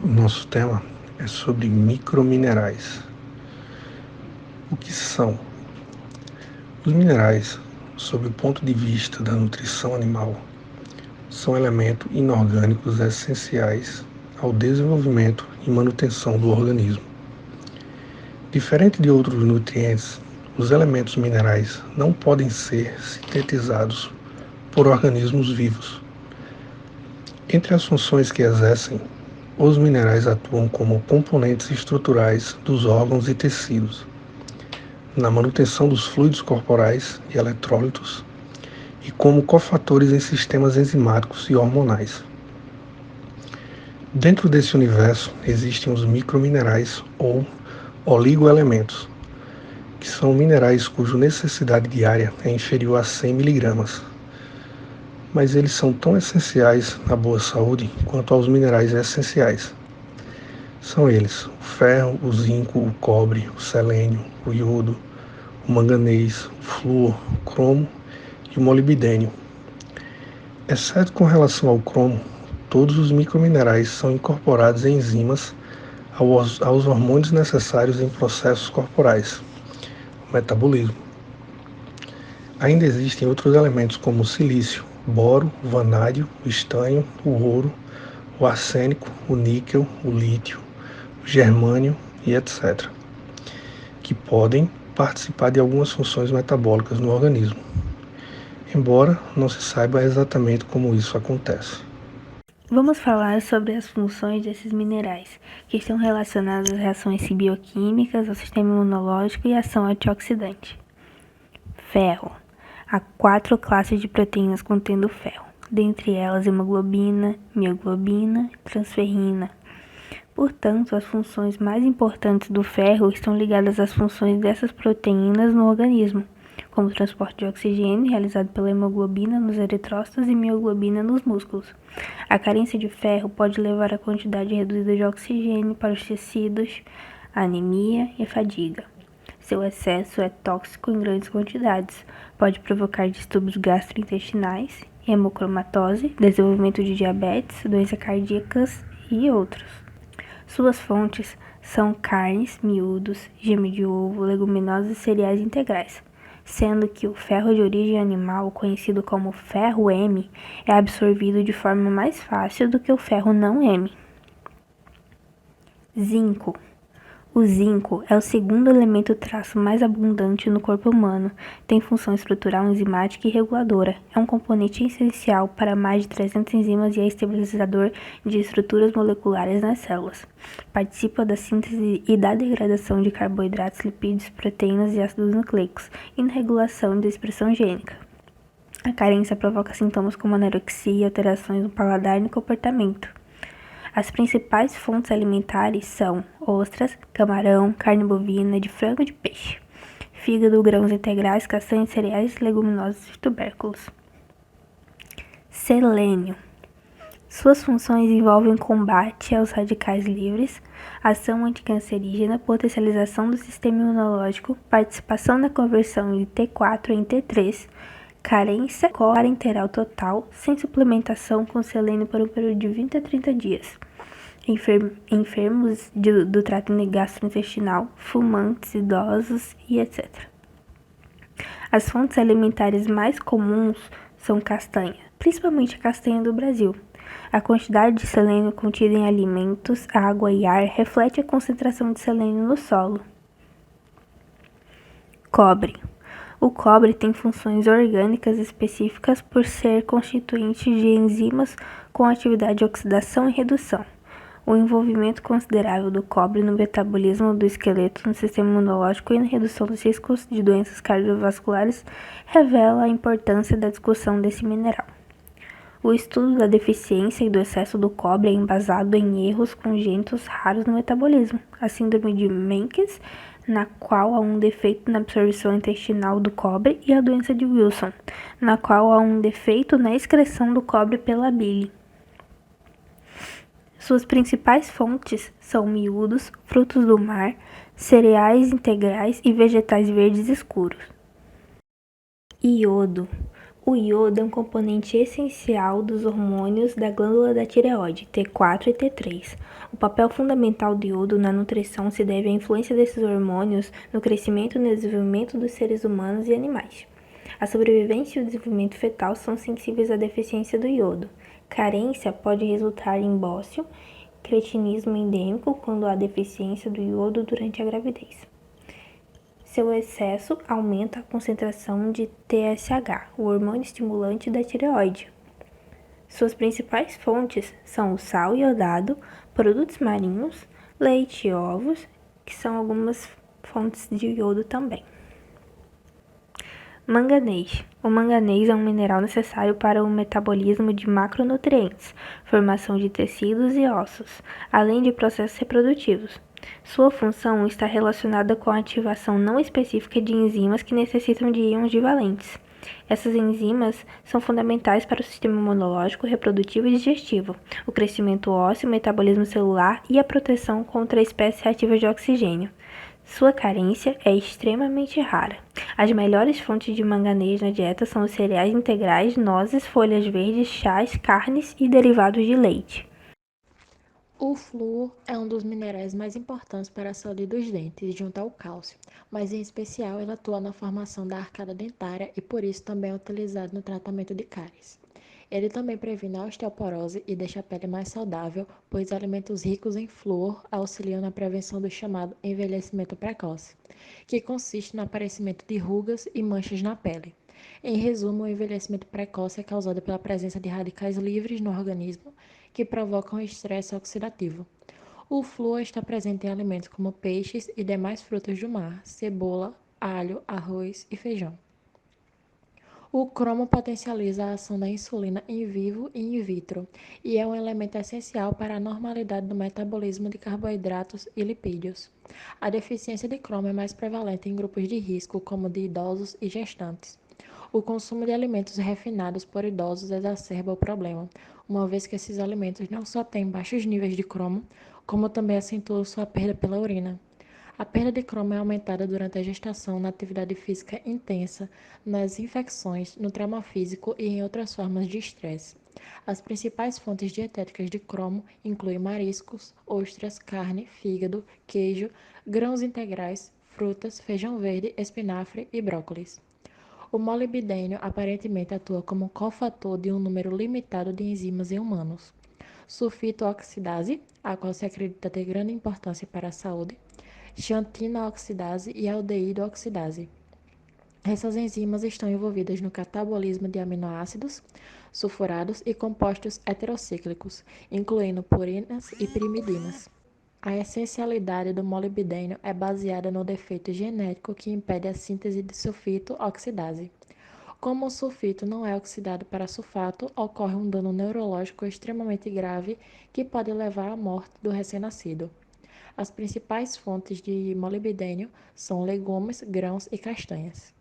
Nosso tema é sobre microminerais. O que são? Os minerais, sob o ponto de vista da nutrição animal, são elementos inorgânicos essenciais ao desenvolvimento e manutenção do organismo. Diferente de outros nutrientes, os elementos minerais não podem ser sintetizados por organismos vivos. Entre as funções que exercem, os minerais atuam como componentes estruturais dos órgãos e tecidos, na manutenção dos fluidos corporais e eletrólitos e como cofatores em sistemas enzimáticos e hormonais. Dentro desse universo existem os microminerais ou oligoelementos, que são minerais cuja necessidade diária é inferior a 100 mg, mas eles são tão essenciais à boa saúde quanto aos minerais essenciais. São eles o ferro, o zinco, o cobre, o selênio, o iodo, o manganês, o flúor, o cromo e o molibdênio. Exceto com relação ao cromo, todos os microminerais são incorporados em enzimas aos hormônios necessários em processos corporais, o metabolismo. Ainda existem outros elementos como o silício, o boro, o vanádio, o estanho, o ouro, o arsênico, o níquel, o lítio, o germânio e etc., que podem participar de algumas funções metabólicas no organismo, embora não se saiba exatamente como isso acontece. Vamos falar sobre as funções desses minerais, que estão relacionadas às reações bioquímicas, ao sistema imunológico e à ação antioxidante. Ferro. Há 4 classes de proteínas contendo ferro, dentre elas hemoglobina, mioglobina e transferrina. Portanto, as funções mais importantes do ferro estão ligadas às funções dessas proteínas no organismo, como o transporte de oxigênio realizado pela hemoglobina nos eritrócitos e mioglobina nos músculos. A carência de ferro pode levar a quantidade reduzida de oxigênio para os tecidos, a anemia e a fadiga. Seu excesso é tóxico em grandes quantidades, pode provocar distúrbios gastrointestinais, hemocromatose, desenvolvimento de diabetes, doenças cardíacas e outros. Suas fontes são carnes, miúdos, gema de ovo, leguminosas e cereais integrais, sendo que o ferro de origem animal, conhecido como ferro M, é absorvido de forma mais fácil do que o ferro não M. Zinco. O zinco é o segundo elemento traço mais abundante no corpo humano. Tem função estrutural enzimática e reguladora. É um componente essencial para mais de 300 enzimas e é estabilizador de estruturas moleculares nas células. Participa da síntese e da degradação de carboidratos, lipídios, proteínas e ácidos nucleicos e na regulação da expressão gênica. A carência provoca sintomas como anorexia, alterações no paladar e no comportamento. As principais fontes alimentares são ostras, camarão, carne bovina, de frango e de peixe, fígado, grãos integrais, castanhas, cereais, leguminosas e tubérculos. Selênio. Suas funções envolvem combate aos radicais livres, ação anticancerígena, potencialização do sistema imunológico, participação na conversão de T4 em T3, carência parenteral total, sem suplementação com selênio por um período de 20 a 30 dias. Enfermos do trato gastrointestinal, fumantes, idosos e etc. As fontes alimentares mais comuns são castanha, principalmente a castanha do Brasil. A quantidade de selênio contida em alimentos, água e ar reflete a concentração de selênio no solo. Cobre. O cobre tem funções orgânicas específicas por ser constituinte de enzimas com atividade de oxidação e redução. O envolvimento considerável do cobre no metabolismo do esqueleto, no sistema imunológico e na redução dos riscos de doenças cardiovasculares revela a importância da discussão desse mineral. O estudo da deficiência e do excesso do cobre é embasado em erros congênitos raros no metabolismo, a síndrome de Menkes, na qual há um defeito na absorção intestinal do cobre, e a doença de Wilson, na qual há um defeito na excreção do cobre pela bile. Suas principais fontes são miúdos, frutos do mar, cereais integrais e vegetais verdes escuros. Iodo. O iodo é um componente essencial dos hormônios da glândula da tireoide, T4 e T3. O papel fundamental do iodo na nutrição se deve à influência desses hormônios no crescimento e no desenvolvimento dos seres humanos e animais. A sobrevivência e o desenvolvimento fetal são sensíveis à deficiência do iodo. Carência pode resultar em bócio, cretinismo endêmico quando há deficiência do iodo durante a gravidez. Seu excesso aumenta a concentração de TSH, o hormônio estimulante da tireoide. Suas principais fontes são o sal iodado, produtos marinhos, leite e ovos, que são algumas fontes de iodo também. Manganês. O manganês é um mineral necessário para o metabolismo de macronutrientes, formação de tecidos e ossos, além de processos reprodutivos. Sua função está relacionada com a ativação não específica de enzimas que necessitam de íons divalentes. Essas enzimas são fundamentais para o sistema imunológico, reprodutivo e digestivo, o crescimento ósseo, o metabolismo celular e a proteção contra espécies reativas de oxigênio. Sua carência é extremamente rara. As melhores fontes de manganês na dieta são os cereais integrais, nozes, folhas verdes, chás, carnes e derivados de leite. O flúor é um dos minerais mais importantes para a saúde dos dentes, junto ao cálcio, mas em especial ele atua na formação da arcada dentária e por isso também é utilizado no tratamento de cáries. Ele também previne a osteoporose e deixa a pele mais saudável, pois alimentos ricos em flúor auxiliam na prevenção do chamado envelhecimento precoce, que consiste no aparecimento de rugas e manchas na pele. Em resumo, o envelhecimento precoce é causado pela presença de radicais livres no organismo que provocam estresse oxidativo. O flúor está presente em alimentos como peixes e demais frutos do mar, cebola, alho, arroz e feijão. O cromo potencializa a ação da insulina em vivo e in vitro e é um elemento essencial para a normalidade do metabolismo de carboidratos e lipídios. A deficiência de cromo é mais prevalente em grupos de risco, como de idosos e gestantes. O consumo de alimentos refinados por idosos exacerba o problema, uma vez que esses alimentos não só têm baixos níveis de cromo, como também acentuam sua perda pela urina. A perda de cromo é aumentada durante a gestação, na atividade física intensa, nas infecções, no trauma físico e em outras formas de estresse. As principais fontes dietéticas de cromo incluem mariscos, ostras, carne, fígado, queijo, grãos integrais, frutas, feijão verde, espinafre e brócolis. O molibdênio aparentemente atua como cofator de um número limitado de enzimas em humanos. Sulfito-oxidase, a qual se acredita ter grande importância para a saúde, xantina-oxidase e aldeído-oxidase. Essas enzimas estão envolvidas no catabolismo de aminoácidos, sulfurados e compostos heterocíclicos, incluindo purinas e piridinas. A essencialidade do molibdênio é baseada no defeito genético que impede a síntese de sulfito-oxidase. Como o sulfito não é oxidado para sulfato, ocorre um dano neurológico extremamente grave que pode levar à morte do recém-nascido. As principais fontes de molibdênio são legumes, grãos e castanhas.